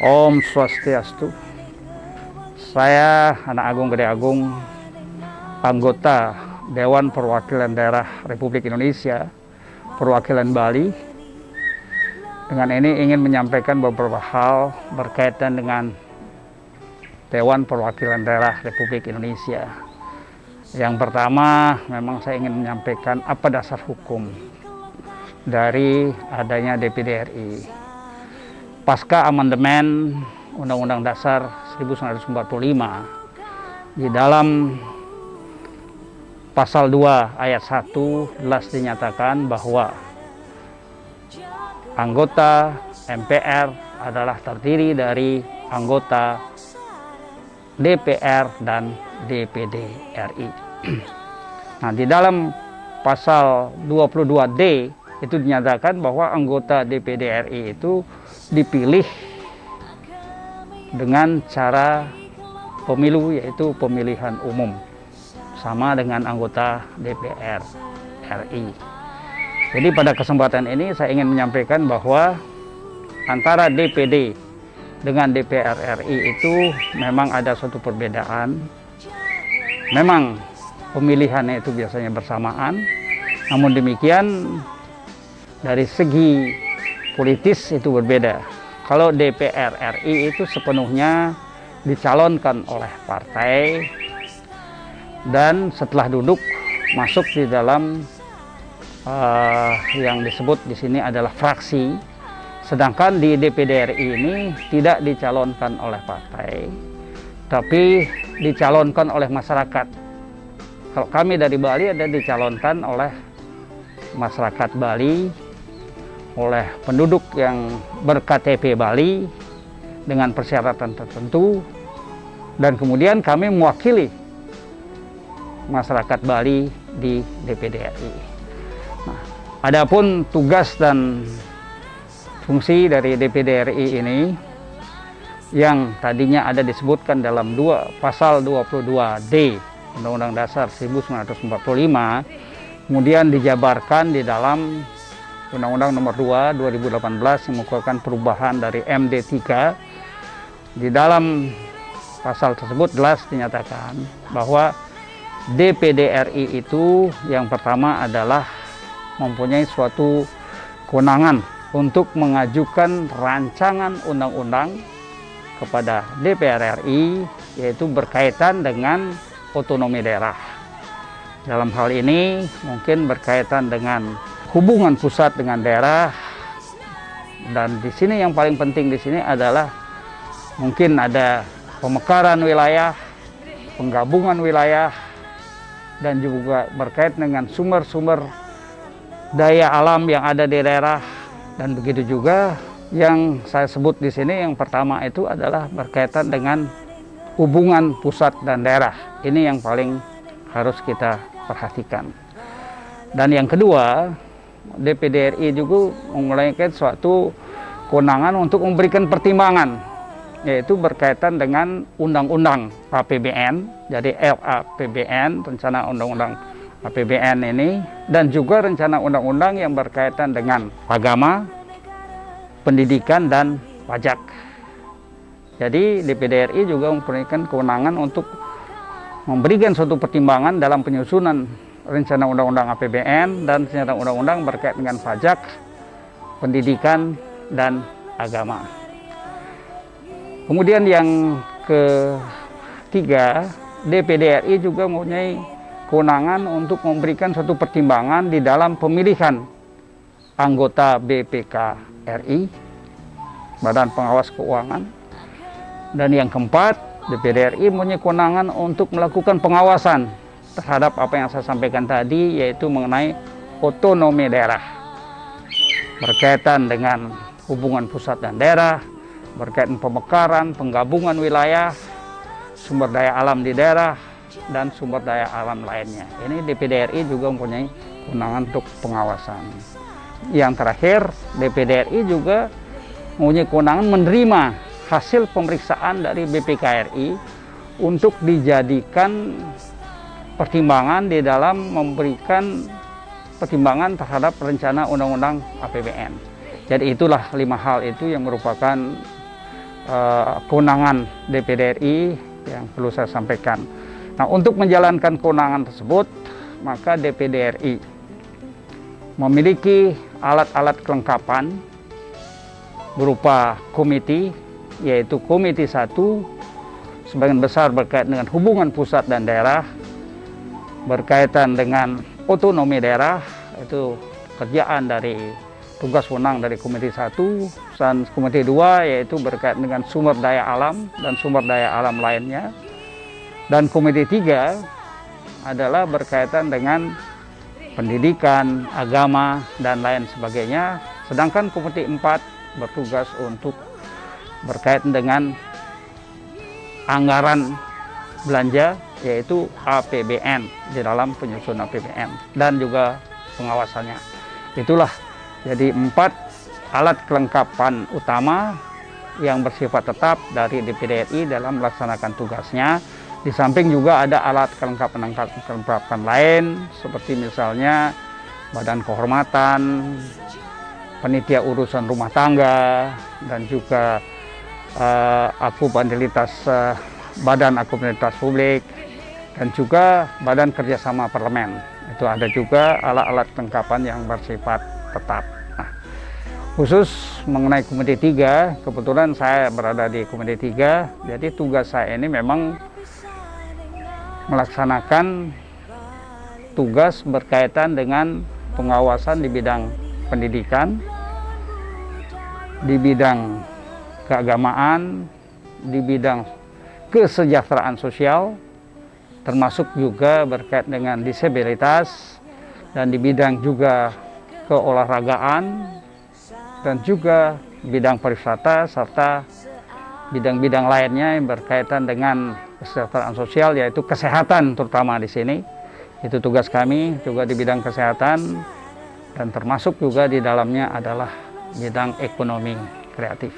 Om Swastiastu. Saya Anak Agung Gede Agung, anggota Dewan Perwakilan Daerah Republik Indonesia, perwakilan Bali. Dengan ini ingin menyampaikan beberapa hal berkaitan dengan Dewan Perwakilan Daerah Republik Indonesia. Yang pertama, memang saya ingin menyampaikan apa dasar hukum dari adanya DPD RI. Pasca amandemen Undang-Undang Dasar 1945, di dalam pasal 2 ayat 1 jelas dinyatakan bahwa anggota MPR adalah terdiri dari anggota DPR dan DPD RI. Nah, di dalam pasal 22D itu dinyatakan bahwa anggota DPD RI itu dipilih dengan cara pemilu, yaitu pemilihan umum, sama dengan anggota DPR RI. Jadi pada kesempatan ini saya ingin menyampaikan bahwa antara DPD dengan DPR RI itu memang ada suatu perbedaan. Memang pemilihannya itu biasanya bersamaan, namun demikian dari segi politis itu berbeda. Kalau DPR RI itu sepenuhnya dicalonkan oleh partai dan setelah duduk masuk di dalam yang disebut di sini adalah fraksi. Sedangkan di DPD RI ini tidak dicalonkan oleh partai, tapi dicalonkan oleh masyarakat. Kalau kami dari Bali ada dicalonkan oleh masyarakat Bali, oleh penduduk yang ber-KTP Bali dengan persyaratan tertentu, dan kemudian kami mewakili masyarakat Bali di DPD RI. Nah, adapun tugas dan fungsi dari DPD RI ini yang tadinya ada disebutkan dalam pasal 22D Undang-Undang Dasar 1945, kemudian dijabarkan di dalam Undang-Undang Nomor 2 2018 yang mengeluarkan perubahan dari MD3. Di dalam pasal tersebut jelas dinyatakan bahwa DPD RI itu yang pertama adalah mempunyai suatu kewenangan untuk mengajukan rancangan undang-undang kepada DPR RI, yaitu berkaitan dengan otonomi daerah. Dalam hal ini mungkin berkaitan dengan hubungan pusat dengan daerah, dan di sini yang paling penting di sini adalah mungkin ada pemekaran wilayah, penggabungan wilayah, dan juga berkaitan dengan sumber-sumber daya alam yang ada di daerah. Dan begitu juga yang saya sebut di sini, yang pertama itu adalah berkaitan dengan hubungan pusat dan daerah. Ini yang paling harus kita perhatikan. Dan yang kedua, DPD RI juga memiliki suatu kewenangan untuk memberikan pertimbangan, yaitu berkaitan dengan undang-undang APBN, jadi RAPBN, rencana undang-undang APBN ini, dan juga rencana undang-undang yang berkaitan dengan agama, pendidikan, dan pajak. Jadi DPD RI juga mempunyai kewenangan untuk memberikan suatu pertimbangan dalam penyusunan rencana undang-undang APBN dan rencana undang-undang berkaitan dengan pajak, pendidikan, dan agama. Kemudian yang ketiga, DPD RI juga mempunyai kewenangan untuk memberikan suatu pertimbangan di dalam pemilihan anggota BPK RI, Badan Pengawas Keuangan. Dan yang keempat, DPD RI mempunyai kewenangan untuk melakukan pengawasan terhadap apa yang saya sampaikan tadi, yaitu mengenai otonomi daerah, berkaitan dengan hubungan pusat dan daerah, berkaitan pemekaran, penggabungan wilayah, sumber daya alam di daerah, dan sumber daya alam lainnya. Ini DPD RI juga mempunyai kewenangan untuk pengawasan. Yang terakhir, DPD RI juga mempunyai kewenangan menerima hasil pemeriksaan dari BPK RI untuk dijadikan pertimbangan di dalam memberikan pertimbangan terhadap rencana undang-undang APBN. Jadi itulah 5 hal itu yang merupakan kewenangan DPD RI yang perlu saya sampaikan. Nah, untuk menjalankan kewenangan tersebut, maka DPD RI memiliki alat-alat kelengkapan berupa komite, yaitu Komite 1 sebagian besar berkaitan dengan hubungan pusat dan daerah, berkaitan dengan otonomi daerah, itu kerjaan dari tugas wewenang dari Komite 1, dan Komite 2 yaitu berkaitan dengan sumber daya alam dan sumber daya alam lainnya, dan Komite 3 adalah berkaitan dengan pendidikan, agama, dan lain sebagainya, sedangkan Komite 4 bertugas untuk berkaitan dengan anggaran belanja, yaitu APBN, di dalam penyusunan APBN dan juga pengawasannya. Itulah jadi 4 alat kelengkapan utama yang bersifat tetap dari DPD RI dalam melaksanakan tugasnya. Di samping juga ada alat kelengkapan lain seperti misalnya badan kehormatan, panitia urusan rumah tangga, dan juga badan akuntabilitas publik, dan juga badan kerjasama parlemen. Itu ada juga alat-alat kelengkapan yang bersifat tetap. Nah, khusus mengenai Komite 3, kebetulan saya berada di Komite 3, jadi tugas saya ini memang melaksanakan tugas berkaitan dengan pengawasan di bidang pendidikan, di bidang keagamaan, di bidang kesejahteraan sosial, termasuk juga berkaitan dengan disabilitas, dan di bidang juga keolahragaan, dan juga bidang pariwisata, serta bidang-bidang lainnya yang berkaitan dengan kesejahteraan sosial, yaitu kesehatan terutama di sini. Itu tugas kami juga di bidang kesehatan, dan termasuk juga di dalamnya adalah bidang ekonomi kreatif.